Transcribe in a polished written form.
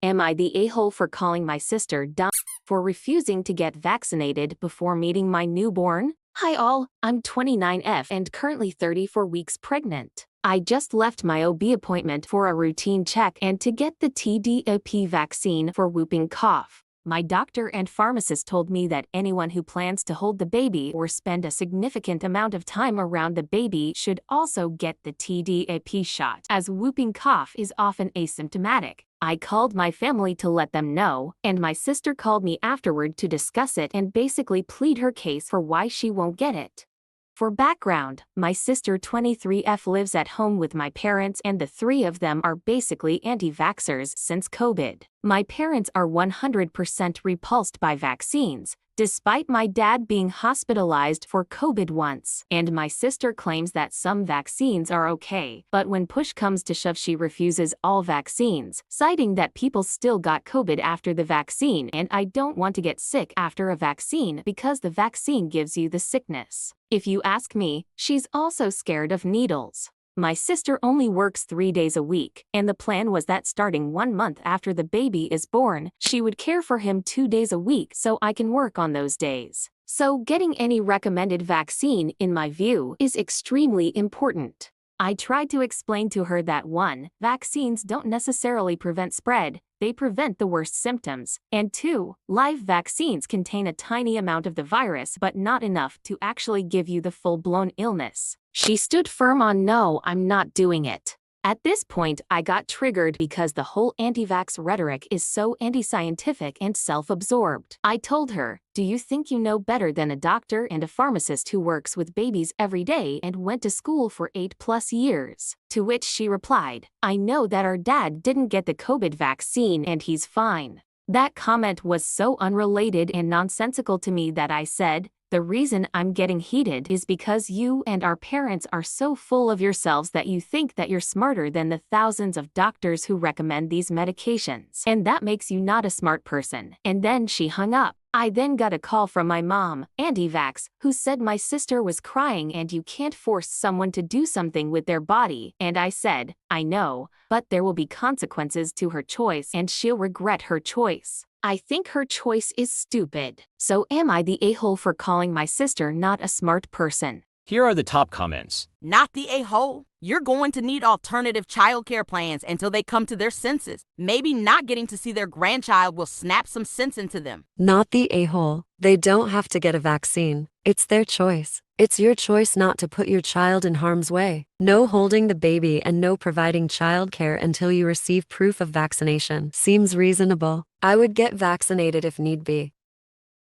Am I the a-hole for calling my sister dumb for refusing to get vaccinated before meeting my newborn? Hi all, I'm 29F and currently 34 weeks pregnant. I just left my OB appointment for a routine check and to get the TLDRStoryteller vaccine for whooping cough. My doctor and pharmacist told me that anyone who plans to hold the baby or spend a significant amount of time around the baby should also get the TLDRStoryteller shot, as whooping cough is often asymptomatic. I called my family to let them know, and my sister called me afterward to discuss it and basically plead her case for why she won't get it. For background, my sister 23F lives at home with my parents and the three of them are basically anti-vaxxers since COVID. My parents are 100% repulsed by vaccines, despite my dad being hospitalized for COVID once. And my sister claims that some vaccines are okay, but when push comes to shove she refuses all vaccines, citing that people still got COVID after the vaccine and I don't want to get sick after a vaccine because the vaccine gives you the sickness. If you ask me, she's also scared of needles. My sister only works 3 days a week, and the plan was that starting 1 month after the baby is born, she would care for him 2 days a week so I can work on those days. So getting any recommended vaccine, in my view, is extremely important. I tried to explain to her that 1, vaccines don't necessarily prevent spread, they prevent the worst symptoms, and 2, live vaccines contain a tiny amount of the virus but not enough to actually give you the full-blown illness. She stood firm on no, I'm not doing it. At this point, I got triggered because the whole anti-vax rhetoric is so anti-scientific and self-absorbed. I told her, do you think you know better than a doctor and a pharmacist who works with babies every day and went to school for 8+ years? To which she replied, I know that our dad didn't get the COVID vaccine and he's fine. That comment was so unrelated and nonsensical to me that I said, the reason I'm getting heated is because you and our parents are so full of yourselves that you think that you're smarter than the thousands of doctors who recommend these medications. And that makes you not a smart person. And then she hung up. I then got a call from my mom, anti-vax, who said my sister was crying and you can't force someone to do something with their body. And I said, I know, but there will be consequences to her choice and she'll regret her choice. I think her choice is stupid. So am I the a-hole for calling my sister not a smart person? Here are the top comments. Not the a-hole. You're going to need alternative childcare plans until they come to their senses. Maybe not getting to see their grandchild will snap some sense into them. Not the a-hole. They don't have to get a vaccine. It's their choice. It's your choice not to put your child in harm's way. No holding the baby and no providing childcare until you receive proof of vaccination. Seems reasonable. I would get vaccinated if need be.